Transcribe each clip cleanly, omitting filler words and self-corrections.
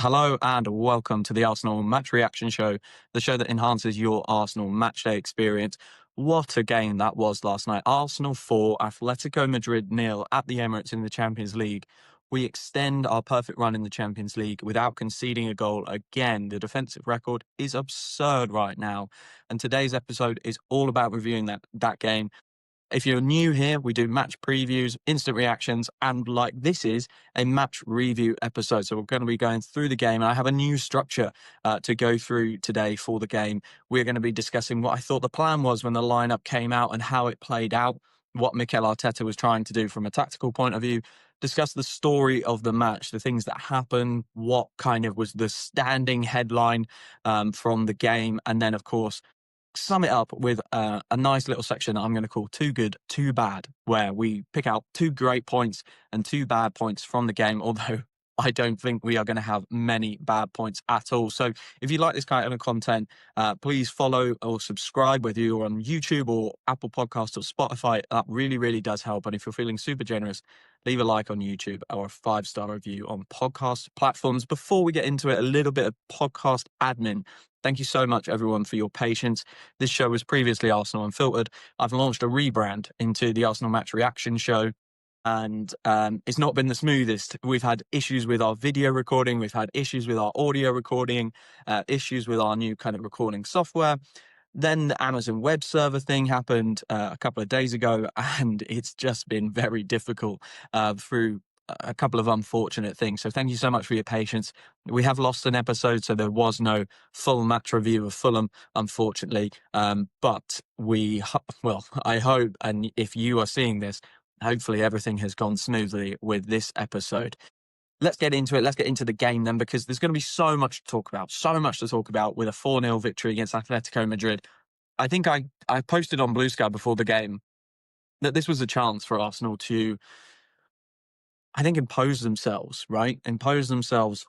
Hello and welcome to the Arsenal Match Reaction Show, the show that enhances your Arsenal matchday experience. What a game that was last night. Arsenal 4, Atletico Madrid 0 at the Emirates in the Champions League. We extend our perfect run in the Champions League without conceding a goal again. The defensive record is absurd right now. And today's episode is all about reviewing that game. If you're new here, we do match previews, instant reactions, and like this is a match review episode. So we're going to be going through the game. And I have a new structure to go through today for the game. We're going to be discussing what I thought the plan was when the lineup came out and how it played out, what Mikel Arteta was trying to do from a tactical point of view, discuss the story of the match, the things that happened, what kind of was the standing headline from the game, and then, of course, sum it up with a nice little section that I'm going to call Too Good, Too Bad, where we pick out 2 great points and 2 bad points from the game, although I don't think we are going to have many bad points at all. So if you like this kind of content, please follow or subscribe, whether you're on YouTube or Apple Podcasts or Spotify. That really, really does help. And if you're feeling super generous, leave a like on YouTube or a 5-star review on podcast platforms. Before we get into it, a little bit of podcast admin. Thank you so much, everyone, for your patience. This show was previously Arsenal Unfiltered. I've launched a rebrand into the Arsenal Match Reaction Show, and it's not been the smoothest. We've had issues with our video recording. We've had issues with our audio recording, issues with our new kind of recording software. Then the Amazon web server thing happened a couple of days ago, and it's just been very difficult through a couple of unfortunate things. So thank you so much for your patience. We have lost an episode, so there was no full match review of Fulham, unfortunately. But I hope, and if you are seeing this, hopefully everything has gone smoothly with this episode. Let's get into it. Let's get into the game then, because there's going to be so much to talk about with a 4-0 victory against Atletico Madrid. I think I posted on Blue Sky before the game that this was a chance for Arsenal to, I think, impose themselves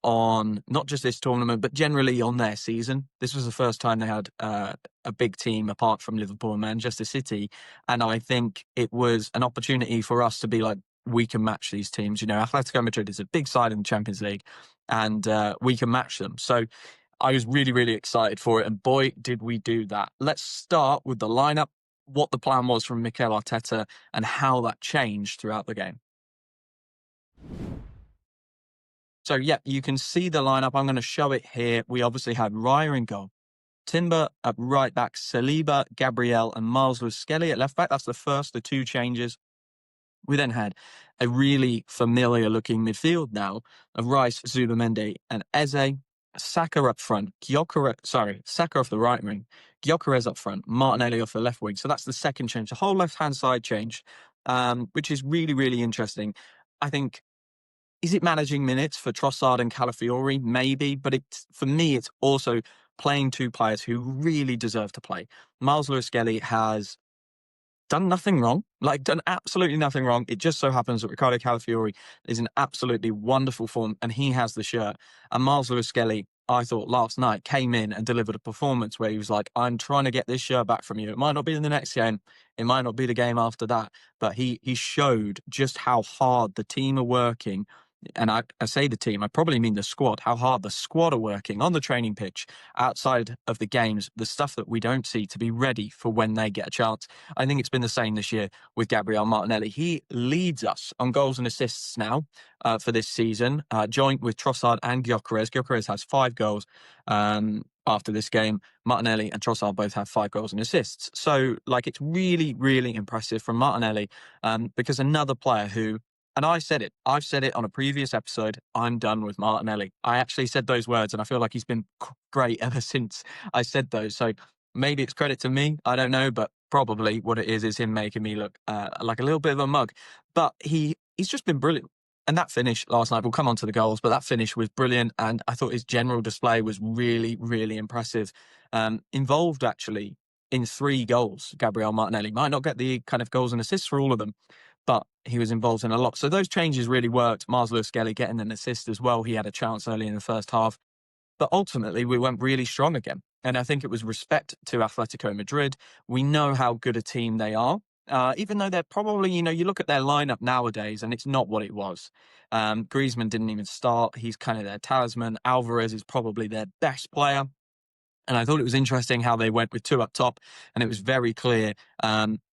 on not just this tournament, but generally on their season. This was the first time they had a big team apart from Liverpool and Manchester City. And I think it was an opportunity for us to be like, we can match these teams. You know, Atletico Madrid is a big side in the Champions League, and we can match them. So I was really, really excited for it. And boy, did we do that. Let's start with the lineup, what the plan was from Mikel Arteta, and how that changed throughout the game. So, yeah, you can see the lineup. I'm going to show it here. We obviously had Raya in goal, Timber at right back, Saliba, Gabriel, and Miles Lewis-Skelly at left back. That's the 2 changes. We then had a really familiar-looking midfield now of Rice, Zubimendi, and Eze. Saka up front, Saka off the right wing, Gyökeres up front, Martinelli off the left wing. So that's the second change. The whole left-hand side changed, which is really, really interesting. I think, is it managing minutes for Trossard and Calafiori? Maybe, but for me, it's also playing 2 players who really deserve to play. Miles Lewis-Skelly has done nothing wrong, done absolutely nothing wrong. It just so happens that Ricardo Calafiori is in absolutely wonderful form and he has the shirt. And Miles Lewis-Skelly, I thought last night, came in and delivered a performance where he was like, I'm trying to get this shirt back from you. It might not be in the next game. It might not be the game after that. But he showed just how hard the team are working. And I say the team, I probably mean the squad, how hard the squad are working on the training pitch, outside of the games, the stuff that we don't see, to be ready for when they get a chance. I think it's been the same this year with Gabriel Martinelli. He leads us on goals and assists now for this season, joint with Trossard and Gyökeres. Gyökeres has 5 goals after this game. Martinelli and Trossard both have 5 goals and assists. So, it's really, really impressive from Martinelli, because another player who, and I've said it on a previous episode, I'm done with Martinelli. I actually said those words, and I feel like he's been great ever since I said those. So maybe it's credit to me, I don't know, but probably what it is him making me look like a little bit of a mug. But he's just been brilliant. And that finish last night, we'll come on to the goals, but that finish was brilliant. And I thought his general display was really, really impressive. Involved, actually, in 3 goals, Gabriel Martinelli. Might not get the kind of goals and assists for all of them, but he was involved in a lot. So those changes really worked. Miles Lewis-Skelly getting an assist as well. He had a chance early in the first half. But ultimately, we went really strong again. And I think it was respect to Atletico Madrid. We know how good a team they are. Even though they're probably, you look at their lineup nowadays and it's not what it was. Griezmann didn't even start. He's kind of their talisman. Alvarez is probably their best player. And I thought it was interesting how they went with two up top, and it was very clear.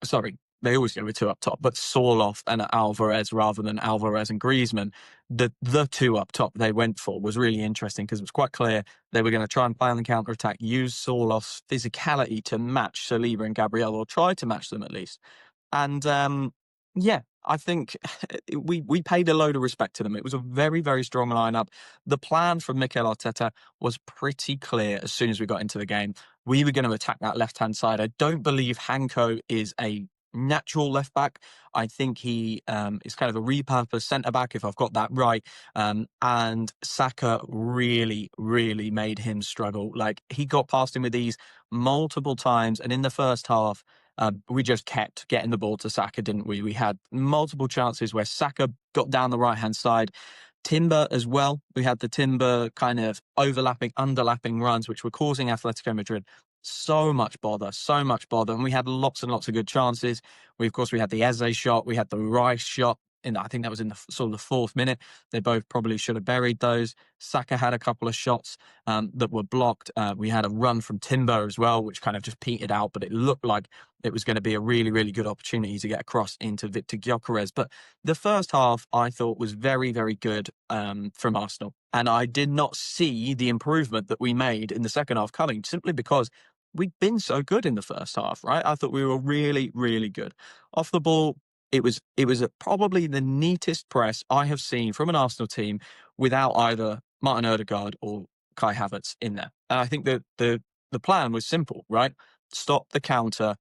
Sorry, they always go with two up top, but Sorloth and Alvarez rather than Alvarez and Griezmann. The two up top they went for was really interesting because it was quite clear they were going to try and play on the counter attack, use Sorloth's physicality to match Saliba and Gabriel, or try to match them at least. And yeah, I think we paid a load of respect to them. It was a very, very strong lineup. The plan from Mikel Arteta was pretty clear as soon as we got into the game. We were going to attack that left-hand side. I don't believe Hanko is a natural left back. I think he is kind of a repurposed centre back, if I've got that right. And Saka really, really made him struggle. Like, he got past him with ease multiple times, and in the first half, we just kept getting the ball to Saka, didn't we? We had multiple chances where Saka got down the right-hand side. Timber as well. We had the Timber kind of overlapping, underlapping runs, which were causing Atletico Madrid so much bother, so much bother. And we had lots and lots of good chances. Of course, we had the Eze shot. We had the Rice shot. I think that was in the sort of the fourth minute. They both probably should have buried those. Saka had a couple of shots that were blocked. We had a run from Timber as well, which kind of just petered out, but it looked like it was going to be a really, really good opportunity to get across into Victor Gyökeres. But the first half, I thought, was very, very good from Arsenal. And I did not see the improvement that we made in the second half coming, simply because we'd been so good in the first half, right? I thought we were really, really good. Off the ball, it was probably the neatest press I have seen from an Arsenal team without either Martin Odegaard or Kai Havertz in there. And I think that the plan was simple, right? Stop the counter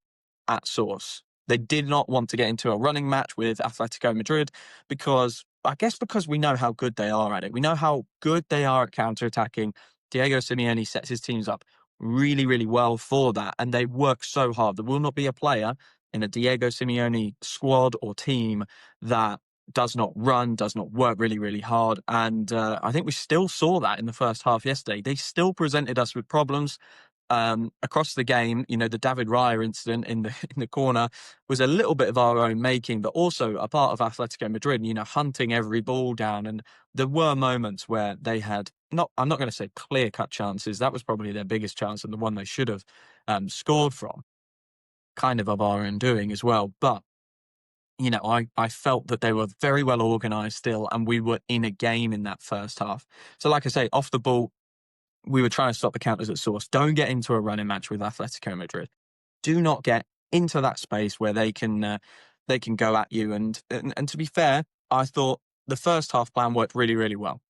at source. They did not want to get into a running match with Atletico Madrid because, I guess, because we know how good they are at it. We know how good they are at counter-attacking. Diego Simeone sets his teams up really, really well for that, and they work so hard. There will not be a player in a Diego Simeone squad or team that does not run, does not work really, really hard. And I think we still saw that in the first half yesterday. They still presented us with problems across the game. The David Raya incident in the in the corner was a little bit of our own making, but also a part of Atletico Madrid, hunting every ball down. And there were moments where they had I'm not going to say clear-cut chances. That was probably their biggest chance and the one they should have scored from, kind of our own doing as well. But I felt that they were very well organised still, and we were in a game in that first half. So, like I say, off the ball, we were trying to stop the counters at source. Don't get into a running match with Atletico Madrid. Do not get into that space where they can go at you. And to be fair, I thought the first half plan worked really, really well.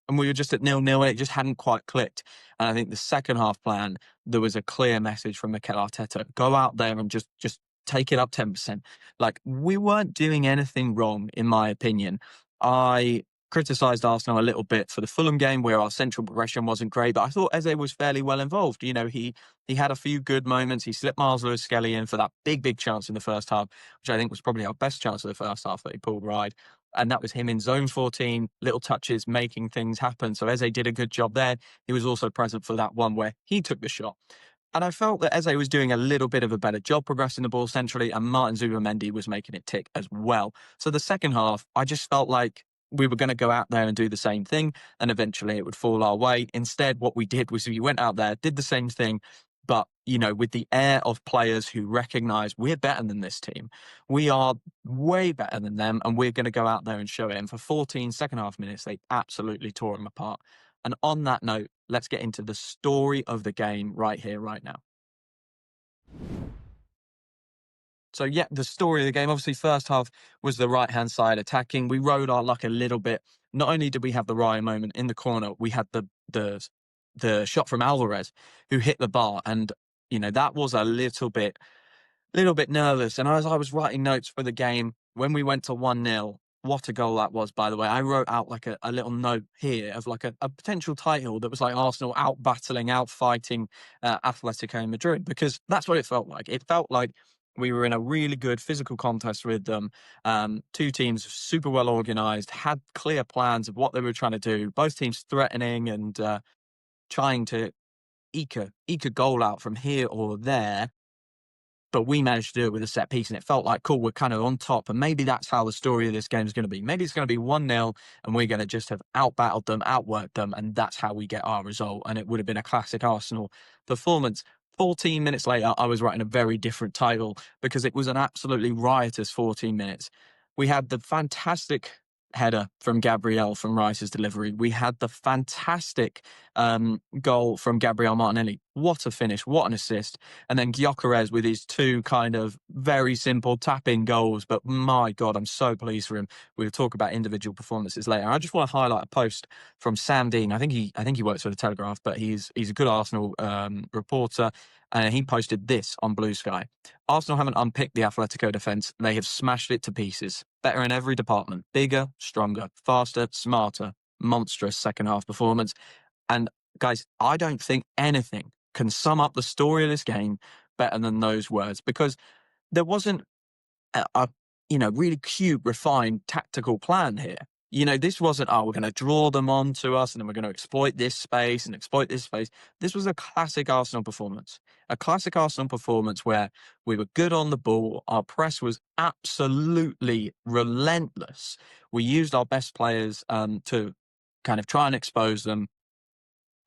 And we were just at 0-0 and it just hadn't quite clicked. And I think the second half plan, there was a clear message from Mikel Arteta. Go out there and just take it up 10%. Like, we weren't doing anything wrong, in my opinion. I criticised Arsenal a little bit for the Fulham game where our central progression wasn't great, but I thought Eze was fairly well involved. He had a few good moments. He slipped Miles Lewis-Skelly in for that big, big chance in the first half, which I think was probably our best chance of the first half that he pulled wide. And that was him in zone 14, little touches, making things happen. So Eze did a good job there. He was also present for that one where he took the shot. And I felt that Eze was doing a little bit of a better job progressing the ball centrally, and Martin Zubimendi was making it tick as well. So the second half, I just felt like we were going to go out there and do the same thing, and eventually it would fall our way. Instead, what we did was we went out there, did the same thing, but, with the air of players who recognise we're better than this team. We are way better than them, and we're going to go out there and show it. And for 14 second half minutes, they absolutely tore them apart. And on that note, let's get into the story of the game right here, right now. So, yeah, the story of the game, obviously, first half was the right-hand side attacking. We rode our luck a little bit. Not only did we have the Raya moment in the corner, we had the shot from Alvarez who hit the bar. And, that was a little bit nervous. And as I was writing notes for the game, when we went to 1-0, what a goal that was, by the way. I wrote out like a little note here of like a potential title that was like Arsenal out battling, out fighting Atletico Madrid, because that's what it felt like. It felt like we were in a really good physical contest with them. Two teams super well organised, had clear plans of what they were trying to do. Both teams threatening and trying to eke a goal out from here or there. but we managed to do it with a set piece, and it felt like, cool, we're kind of on top. And maybe that's how the story of this game is going to be. Maybe it's going to be 1-0, and we're going to just have outbattled them, outworked them, and that's how we get our result. And it would have been a classic Arsenal performance. 14 minutes later, I was writing a very different title because it was an absolutely riotous 14 minutes. We had the fantastic header from Gabriel from Rice's delivery. We had the fantastic goal from Gabriel Martinelli. What a finish, what an assist. And then Gyökeres with his two kind of very simple tap-in goals. But my God, I'm so pleased for him. We'll talk about individual performances later. I just want to highlight a post from Sam Dean. I think he works for the Telegraph, but he's a good Arsenal reporter. And he posted this on Blue Sky. Arsenal haven't unpicked the Atletico defence. They have smashed it to pieces. Better in every department. Bigger, stronger, faster, smarter. Monstrous second half performance. And guys, I don't think anything can sum up the story of this game better than those words, because there wasn't a really cute, refined tactical plan here. This wasn't, we're going to draw them on to us and then we're going to exploit this space and exploit this space. This was a classic Arsenal performance. A classic Arsenal performance where we were good on the ball. Our press was absolutely relentless. We used our best players to kind of try and expose them.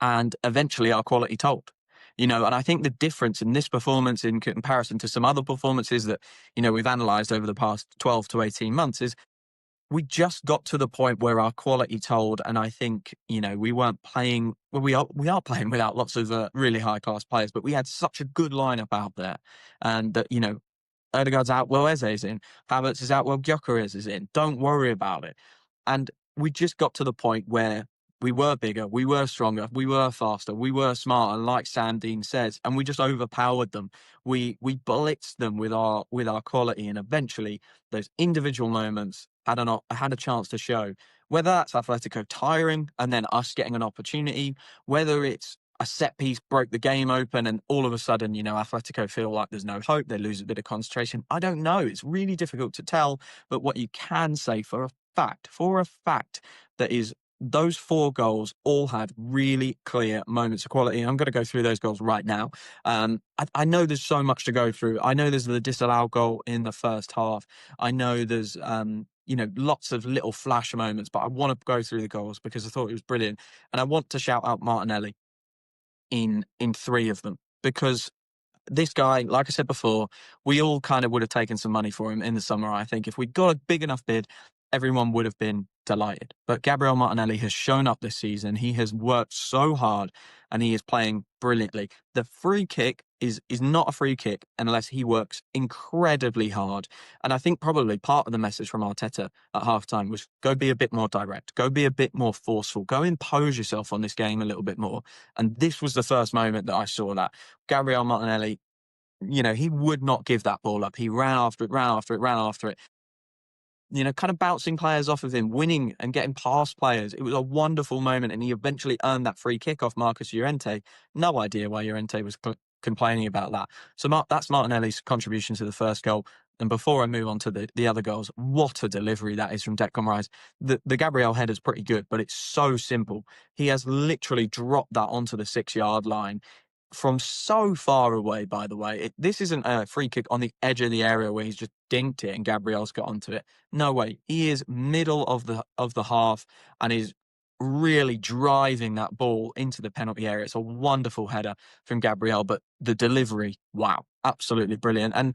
And eventually our quality told. And I think the difference in this performance in comparison to some other performances that, we've analysed over the past 12 to 18 months is we just got to the point where our quality told. And I think, we weren't playing, well, we are playing without lots of really high class players, but we had such a good lineup out there. And that, Odegaard's out, well, Eze's in. Havertz is out, well, Gyökeres is in. Don't worry about it. And we just got to the point where we were bigger, we were stronger, we were faster, we were smarter, like Sam Dean says, and we just overpowered them. We blitzed them with our quality, and eventually those individual moments had a chance to show. Whether that's Atletico tiring and then us getting an opportunity, whether it's a set piece broke the game open and all of a sudden, Atletico feel like there's no hope, they lose a bit of concentration. I don't know. It's really difficult to tell. But what you can say for a fact, that is those 4 goals all had really clear moments of quality. And I'm going to go through those goals right now. I know there's so much to go through. I know there's the disallowed goal in the first half. I know there's lots of little flash moments, but I want to go through the goals because I thought it was brilliant. And I want to shout out Martinelli in 3 of them, because this guy, like I said before, we all kind of would have taken some money for him in the summer. I think if we'd got a big enough bid, everyone would have been delighted. But Gabriel Martinelli has shown up this season. He has worked so hard and he is playing brilliantly. The free kick is not a free kick unless he works incredibly hard. And I think probably part of the message from Arteta at halftime was go be a bit more direct, go be a bit more forceful, go impose yourself on this game a little bit more. And this was the first moment that I saw that. Gabriel Martinelli, he would not give that ball up. He ran after it. Kind of bouncing players off of him, winning and getting past players. It was a wonderful moment, and he eventually earned that free kick off Marcus Llorente. No idea why Llorente was complaining about that. So that's Martinelli's contribution to the first goal. And before I move on to the other goals, what a delivery that is from Declan Rice. The Gabriel header is pretty good, but it's so simple. He has literally dropped that onto the 6-yard line from so far away, by the way. This isn't a free kick on the edge of the area where he's just dinked it and Gabriel's got onto it. No way. He is middle of the half and is really driving that ball into the penalty area. It's a wonderful header from Gabriel, but the delivery, wow, absolutely brilliant. And,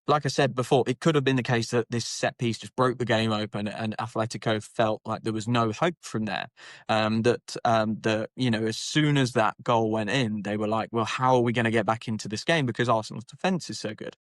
like I said before, it could have been the case that this set piece just broke the game open and Atletico felt like there was no hope from there. As soon as that goal went in, they were like, well, how are we going to get back into this game because Arsenal's defence is so good?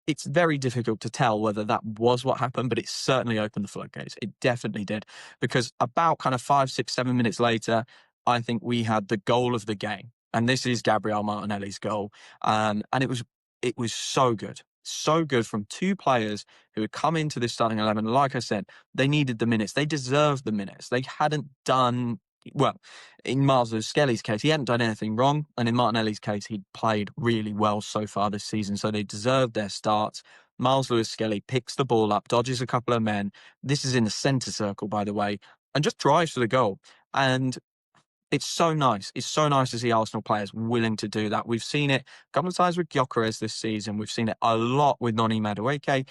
It's very difficult to tell whether that was what happened, but it certainly opened the floodgates. It definitely did, because about kind of 5, 6, 7 minutes later, I think we had the goal of the game. And this is Gabriel Martinelli's goal. And it was so good. So good from 2 players who had come into this starting 11. Like I said, they needed the minutes. They deserved the minutes. They hadn't done, well, in Miles Lewis-Skelly's case, he hadn't done anything wrong. And in Martinelli's case, he'd played really well so far this season. So they deserved their starts. Miles Lewis-Skelly picks the ball up, dodges a couple of men. This is in the centre circle, by the way, and just drives for the goal. And It's so nice. It's so nice to see Arsenal players willing to do that. We've seen it a couple of times with Gyökeres this season. We've seen it a lot with Noni Madueke.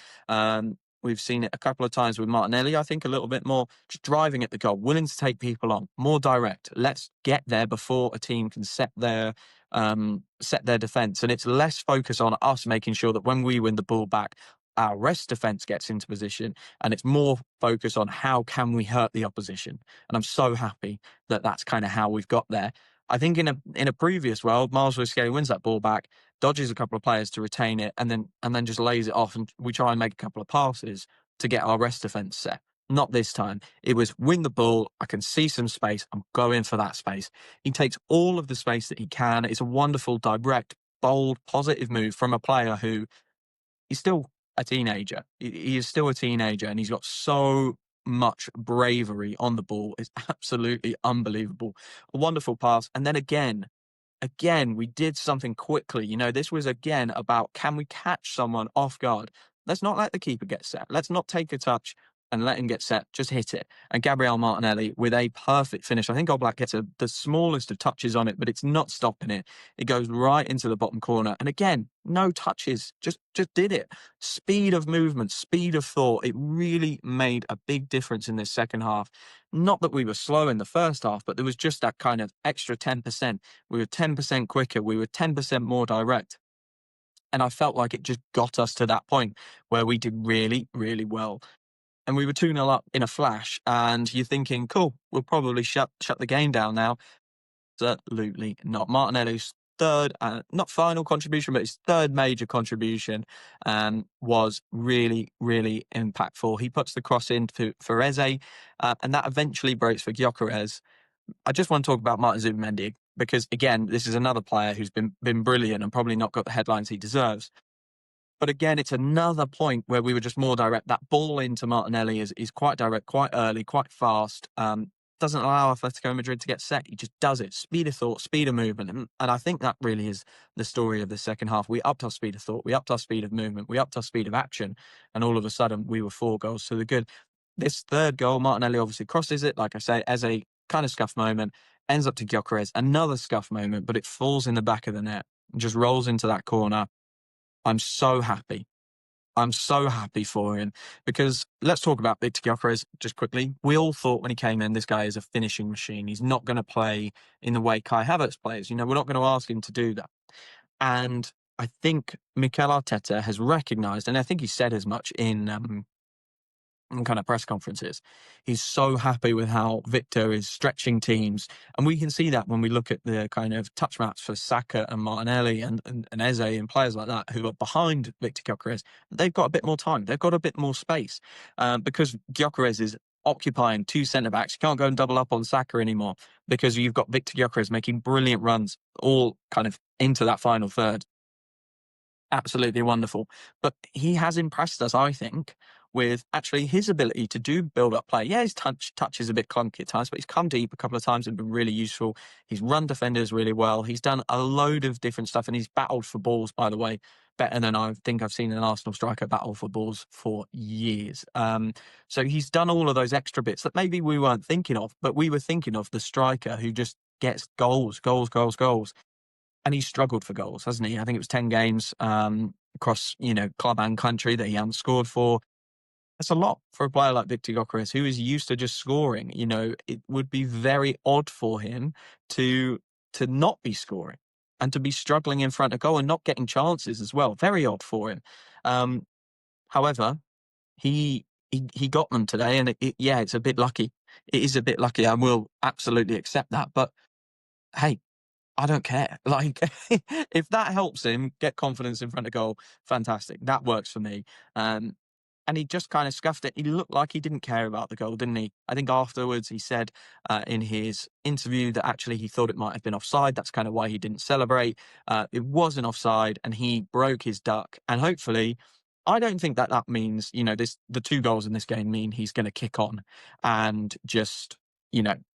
We've seen it a couple of times with Martinelli, I think a little bit more, just driving at the goal, willing to take people on, more direct. Let's get there before a team can set their defence. And it's less focus on us making sure that when we win the ball back, our rest defence gets into position, and it's more focus on how can we hurt the opposition. And I'm so happy that that's kind of how we've got there. I think in a previous world, Miles Skelly wins that ball back, dodges a couple of players to retain it, and then just lays it off, and we try and make a couple of passes to get our rest defence set. Not this time. It was win the ball. I can see some space. I'm going for that space. He takes all of the space that he can. It's a wonderful, direct, bold, positive move from a player who he's still a teenager. He is still a teenager, and he's got so much bravery on the ball. It's absolutely unbelievable. A wonderful pass. And then again, we did something quickly. This was again about, can we catch someone off guard? Let's not let the keeper get set. Let's not take a touch and let him get set. Just hit it. And Gabriel Martinelli with a perfect finish. I think Oblak gets the smallest of touches on it, but it's not stopping it. It goes right into the bottom corner. And again, no touches. Just did it. Speed of movement, speed of thought. It really made a big difference in this second half. Not that we were slow in the first half, but there was just that kind of extra 10%. We were 10% quicker. We were 10% more direct. And I felt like it just got us to that point where we did really, really well. And we were 2-0 up in a flash. And you're thinking, cool, we'll probably shut the game down now. Absolutely not. Martinelli's third, not final contribution, but his third major contribution was really, really impactful. He puts the cross in for Eze, and that eventually breaks for Gyökeres. I just want to talk about Martin Zubimendi because, again, this is another player who's been brilliant and probably not got the headlines he deserves. But again, it's another point where we were just more direct. That ball into Martinelli is quite direct, quite early, quite fast. Doesn't allow Atletico Madrid to get set. He just does it. Speed of thought, speed of movement. And I think that really is the story of the second half. We upped our speed of thought. We upped our speed of movement. We upped our speed of action. And all of a sudden, we were 4 goals to the good. This third goal, Martinelli obviously crosses it. Like I say, as a kind of scuff moment, ends up to Gyökeres. Another scuff moment, but it falls in the back of the net and just rolls into that corner. I'm so happy. I'm so happy for him because let's talk about Victor Gyökeres just quickly. We all thought when he came in, this guy is a finishing machine. He's not going to play in the way Kai Havertz plays. We're not going to ask him to do that. And I think Mikel Arteta has recognised, and I think he said as much in kind of press conferences. He's so happy with how Victor is stretching teams. And we can see that when we look at the kind of touch maps for Saka and Martinelli and Eze and players like that who are behind Victor Gyökeres. They've got a bit more time. They've got a bit more space because Gyökeres is occupying 2 centre-backs. You can't go and double up on Saka anymore because you've got Victor Gyökeres making brilliant runs all kind of into that final third. Absolutely wonderful. But he has impressed us, I think, with actually his ability to do build-up play. Yeah, his touch is a bit clunky at times, but he's come deep a couple of times and been really useful. He's run defenders really well. He's done a load of different stuff, and he's battled for balls, by the way, better than I think I've seen an Arsenal striker battle for balls for years. So he's done all of those extra bits that maybe we weren't thinking of, but we were thinking of the striker who just gets goals. And he's struggled for goals, hasn't he? I think it was 10 games across, club and country that he hadn't scored for. That's a lot for a player like Victor Gyökeres, who is used to just scoring. It would be very odd for him to not be scoring and to be struggling in front of goal and not getting chances as well. Very odd for him. However, he got them today, and it's a bit lucky. It is a bit lucky. I will absolutely accept that. But hey, I don't care. Like, if that helps him get confidence in front of goal, fantastic. That works for me. And he just kind of scuffed it. He looked like he didn't care about the goal, didn't he? I think afterwards he said in his interview that actually he thought it might have been offside. That's kind of why he didn't celebrate. It wasn't offside, and he broke his duck. And hopefully, I don't think that means, the 2 goals in this game mean he's going to kick on and just,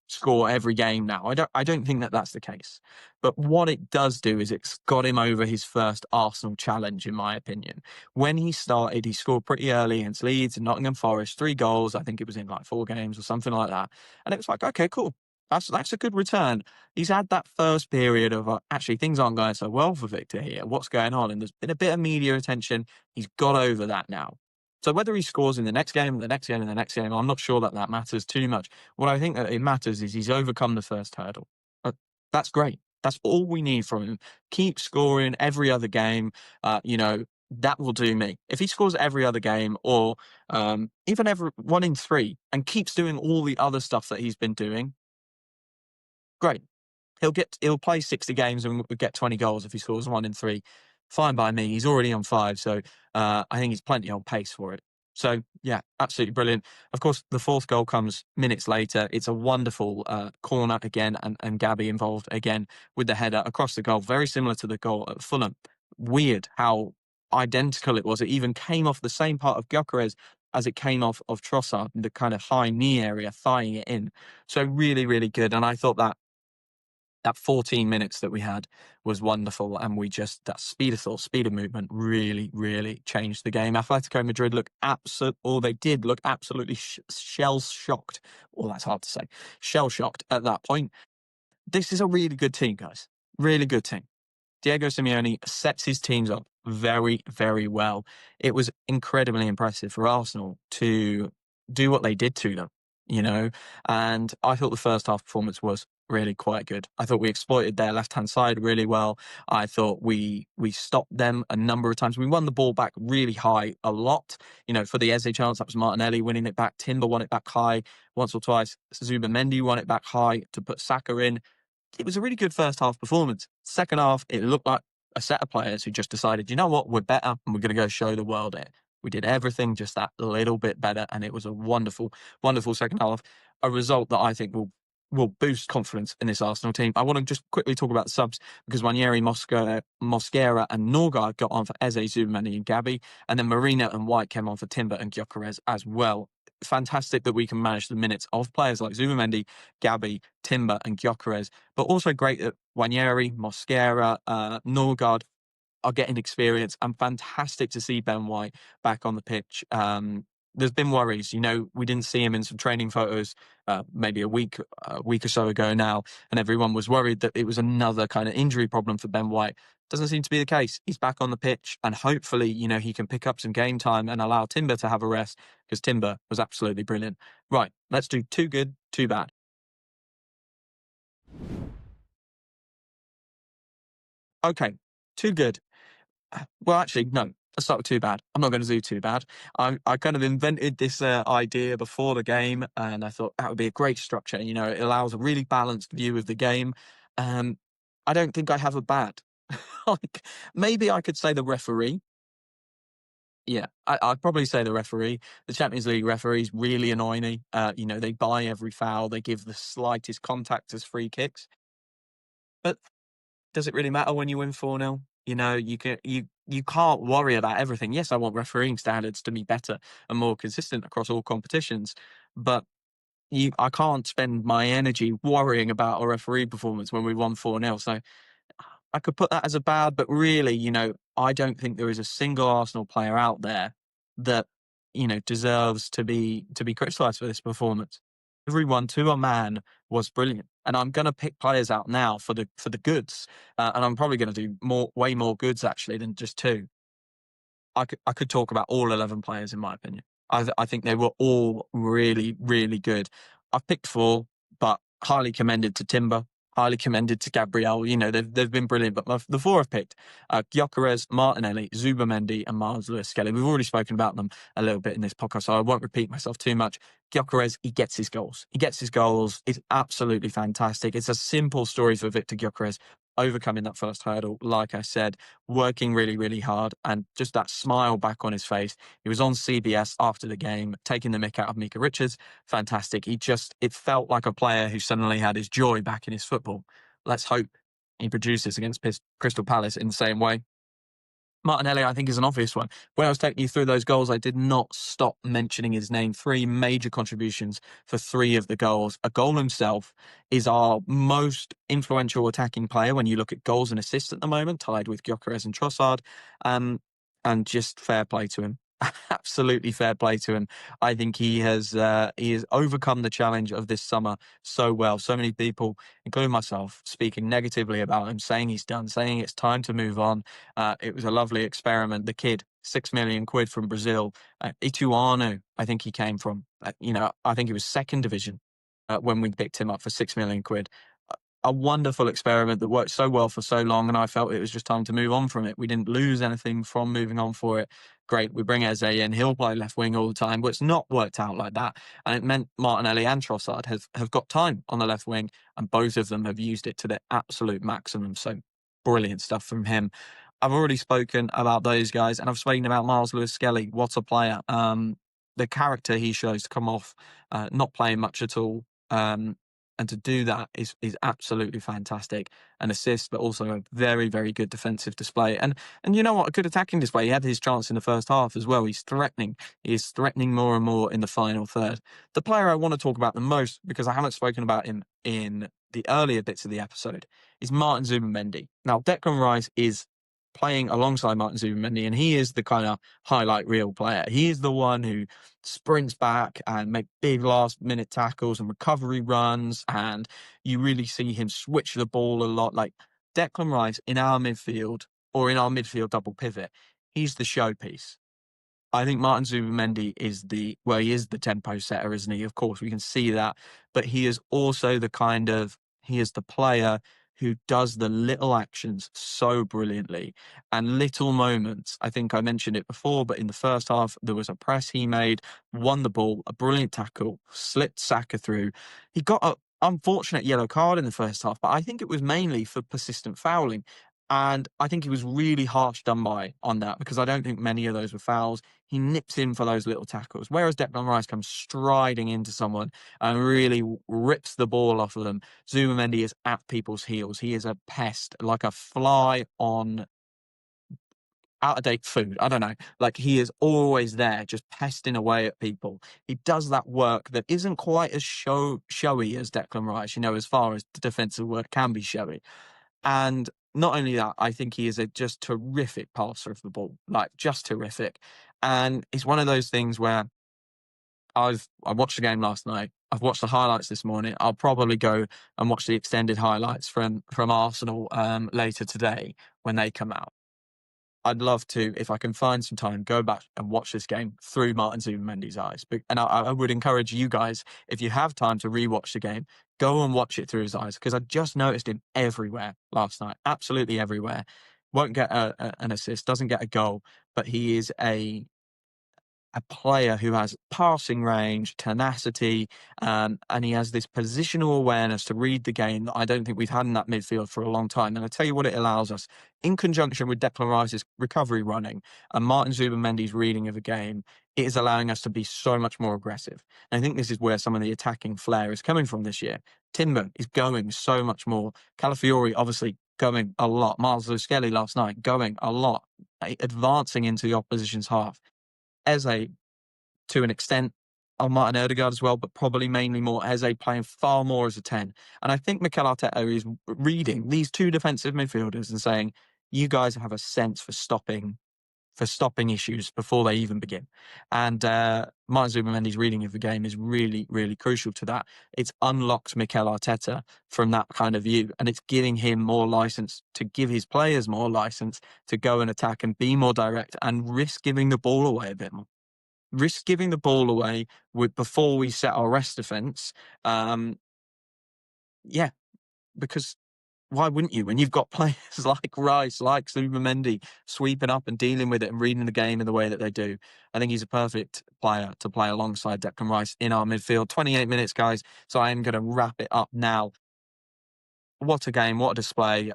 score every game now. I don't think that that's the case. But what it does do is it's got him over his first Arsenal challenge, in my opinion. When he started, he scored pretty early against Leeds and Nottingham Forest, 3 goals. I think it was in like 4 games or something like that. And it was like, okay, cool. That's a good return. He's had that first period of actually things aren't going so well for Victor here. What's going on? And there's been a bit of media attention. He's got over that now. So whether he scores in the next game, the next game, and the next game, I'm not sure that that matters too much. What I think that it matters is he's overcome the first hurdle. Uh, that's great. That's all we need from him. Keep scoring every other game. That will do me. If he scores every other game, or even every one in three, and keeps doing all the other stuff that he's been doing, great. He'll play 60 games and get 20 goals if he scores one in three. Fine by me. He's already on five, so I think he's plenty on pace for it. So yeah, absolutely brilliant. Of course, the fourth goal comes minutes later. It's a wonderful corner again, and Gabby involved again with the header across the goal, very similar to the goal at Fulham. Weird how identical it was. It even came off the same part of Gyökeres as it came off of Trossard, the kind of high knee area, thighing it in. So really, really good. And I thought that 14 minutes that we had was wonderful, and we just that speed of thought, speed of movement really, really changed the game. Atletico Madrid they did look absolutely shell shocked. Oh, that's hard to say. Shell shocked at that point. This is a really good team, guys. Really good team. Diego Simeone sets his teams up very, very well. It was incredibly impressive for Arsenal to do what they did to them, you know. And I thought the first half performance was really quite good. I thought we exploited their left-hand side really well. I thought we stopped them a number of times. We won the ball back really high a lot. For the Eze chance, that was Martinelli winning it back. Timber won it back high once or twice. Zubimendi won it back high to put Saka in. It was a really good first half performance. Second half, it looked like a set of players who just decided, you know what, we're better and we're going to go show the world it. We did everything just that little bit better, and it was a wonderful, wonderful second half. A result that I think will boost confidence in this Arsenal team. I want to just quickly talk about the subs, because Ranieri, Mosquera and Norgard got on for Eze, Zubimendi and Gabby, and then Marina and White came on for Timber and Gyökeres as well. Fantastic that we can manage the minutes of players like Zubimendi, Gabby, Timber and Gyökeres, but also great that Ranieri, Mosquera, Norgard are getting experience, and fantastic to see Ben White back on the pitch. There's been worries, we didn't see him in some training photos maybe a week or so ago now, and everyone was worried that it was another kind of injury problem for Ben White. Doesn't seem to be the case. He's back on the pitch, and hopefully, he can pick up some game time and allow Timber to have a rest, because Timber was absolutely brilliant. Right, let's do too good, too bad. Okay, too good. Well, actually, no. Let's start with too bad. I'm not going to do too bad. I kind of invented this idea before the game, and I thought that would be a great structure. It allows a really balanced view of the game. Um, I don't think I have a bad. Like, maybe I could say the referee. Yeah, I'd probably say the referee. The Champions League referees really annoy me. They buy every foul. They give the slightest contact as free kicks. But does it really matter when you win 4-0? You can't worry about everything. Yes, I want refereeing standards to be better and more consistent across all competitions, but I can't spend my energy worrying about a referee performance when we won 4-0. So I could put that as a bad, but really, I don't think there is a single Arsenal player out there that, deserves to be criticised for this performance. Everyone, to a man, was brilliant, and I'm going to pick players out now for the goods, and I'm probably going to do way more goods actually than just two. I could talk about all 11 players in my opinion. I think they were all really, really good. I've picked four, but highly commended to Timber, highly commended to Gabriel. They've been brilliant. But the four I've picked: Gyökeres, Martinelli, Zubimendi, and Miles Lewis-Skelly. We've already spoken about them a little bit in this podcast, so I won't repeat myself too much. Gyökeres, he gets his goals. He gets his goals. It's absolutely fantastic. It's a simple story for Victor Gyökeres, overcoming that first hurdle, like I said, working really, really hard, and just that smile back on his face. He was on CBS after the game, taking the mick out of Mika Richards. Fantastic. It felt like a player who suddenly had his joy back in his football. Let's hope he produces against Crystal Palace in the same way. Martinelli, I think, is an obvious one. When I was taking you through those goals, I did not stop mentioning his name. 3 major contributions for 3 of the goals. A goal himself is our most influential attacking player when you look at goals and assists at the moment, tied with Gyökeres and Trossard. And just fair play to him. Absolutely fair play to him. I think he has overcome the challenge of this summer so well. So many people, including myself, speaking negatively about him, saying he's done, saying it's time to move on. It was a lovely experiment. The kid, 6 million quid from Brazil, Ituano, I think he came from. I think he was second division when we picked him up for 6 million quid. A wonderful experiment that worked so well for so long, and I felt it was just time to move on from it. We didn't lose anything from moving on for it. Great, we bring Eze in, he'll play left wing all the time, but it's not worked out like that. And it meant Martinelli and Trossard have got time on the left wing, and both of them have used it to their absolute maximum. So brilliant stuff from him. I've already spoken about those guys, and I've spoken about Miles Lewis-Skelly. What a player. The character he shows to come off, not playing much at all, and to do that is absolutely fantastic. An assist, but also a very, very good defensive display. And you know what? A good attacking display. He had his chance in the first half as well. He's threatening. He is threatening more and more in the final third. The player I want to talk about the most, because I haven't spoken about him in the earlier bits of the episode, is Martin Zubimendi. Now, Declan Rice is playing alongside Martin Zubimendi, and he is the kind of highlight reel player. He is the one who sprints back and make big last minute tackles and recovery runs, and you really see him switch the ball a lot. Like Declan Rice in our midfield, or in our midfield double pivot, he's the showpiece. I think Martin Zubimendi he is the tempo setter, isn't he? Of course, we can see that, but he is also he is the player who does the little actions so brilliantly and little moments. I think I mentioned it before, but in the first half, there was a press he made, won the ball, a brilliant tackle, slipped Saka through. He got an unfortunate yellow card in the first half, but I think it was mainly for persistent fouling. And I think he was really harsh done by on that, because I don't think many of those were fouls. He nips in for those little tackles, whereas Declan Rice comes striding into someone and really rips the ball off of them. Zubimendi is at people's heels. He is a pest, like a fly on out of date food. I don't know. Like, he is always there, just pesting away at people. He does that work that isn't quite as showy as Declan Rice, as far as the defensive work can be showy. And not only that, I think he is a just terrific passer of the ball, like just terrific. And it's one of those things where I watched the game last night. I've watched the highlights this morning. I'll probably go and watch the extended highlights from Arsenal later today when they come out. I'd love to, if I can find some time, go back and watch this game through Martin Zubimendi's eyes. And I would encourage you guys, if you have time to rewatch the game, go and watch it through his eyes, because I just noticed him everywhere last night, absolutely everywhere. Won't get an assist, doesn't get a goal, but he is a player who has passing range, tenacity, and he has this positional awareness to read the game that I don't think we've had in that midfield for a long time. And I tell you what it allows us, in conjunction with Declan Rice's recovery running and Martin Zubimendi's reading of the game, it is allowing us to be so much more aggressive. And I think this is where some of the attacking flair is coming from this year. Timber is going so much more. Calafiori, obviously, going a lot. Miles Lewis-Skelly last night, going a lot, advancing into the opposition's half. Eze, to an extent, on Martin Odegaard as well, but probably mainly more Eze, playing far more as a 10. And I think Mikel Arteta is reading these two defensive midfielders and saying, you guys have a sense for stopping issues before they even begin. And Martin Zubimendi's reading of the game is really, really crucial to that. It's unlocked Mikel Arteta from that kind of view, and it's giving him more license to give his players more license to go and attack and be more direct and risk giving the ball away a bit more. Risk giving the ball away before we set our rest defence. Yeah, because why wouldn't you? When you've got players like Rice, like Zubimendi, sweeping up and dealing with it and reading the game in the way that they do. I think he's a perfect player to play alongside Declan Rice in our midfield. 28 minutes, guys. So I am going to wrap it up now. What a game, what a display.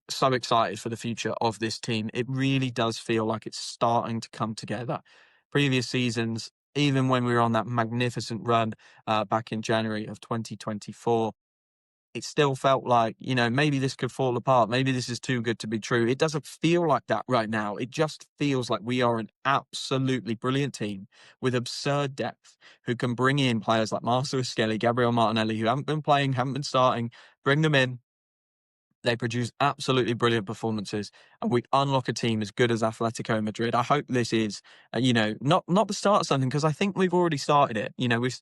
So excited for the future of this team. It really does feel like it's starting to come together. Previous seasons, even when we were on that magnificent run back in January of 2024, it still felt like, maybe this could fall apart. Maybe this is too good to be true. It doesn't feel like that right now. It just feels like we are an absolutely brilliant team with absurd depth, who can bring in players like Marcelo Skelly, Gabriel Martinelli, who haven't been playing, haven't been starting, bring them in, They produce absolutely brilliant performances, and we unlock a team as good as Atletico Madrid. I hope this is, not the start of something, because I think we've already started it.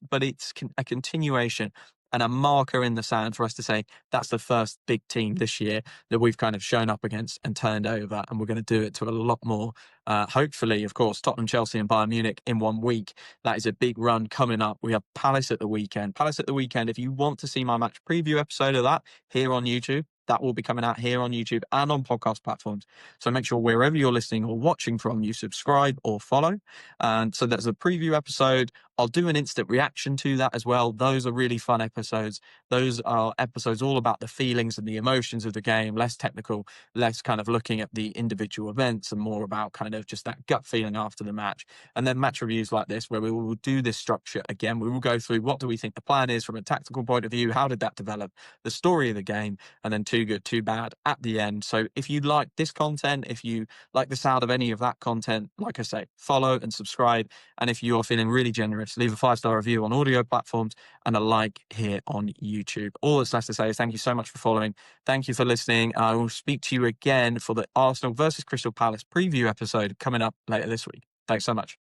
But it's a continuation and a marker in the sand for us to say that's the first big team this year that we've kind of shown up against and turned over, and we're going to do it to a lot more. Hopefully, of course, Tottenham, Chelsea, and Bayern Munich in 1 week. That is a big run coming up. We have Palace at the weekend. Palace at the weekend. If you want to see my match preview episode of that here on YouTube, that will be coming out here on YouTube and on podcast platforms. So make sure wherever you're listening or watching from, you subscribe or follow. And so there's a preview episode. I'll do an instant reaction to that as well. Those are really fun episodes. Those are episodes all about the feelings and the emotions of the game, less technical, less kind of looking at the individual events and more about kind of just that gut feeling after the match. And then match reviews like this, where we will do this structure again. We will go through what do we think the plan is from a tactical point of view? How did that develop? The story of the game, and then too good, too bad at the end. So if you like this content, if you like the sound of any of that content, like I say, follow and subscribe. And if you're feeling really generous, leave a 5-star review on audio platforms and a like here on YouTube. All that's left to say is thank you so much for following. Thank you for listening. I will speak to you again for the Arsenal versus Crystal Palace preview episode coming up later this week. Thanks so much.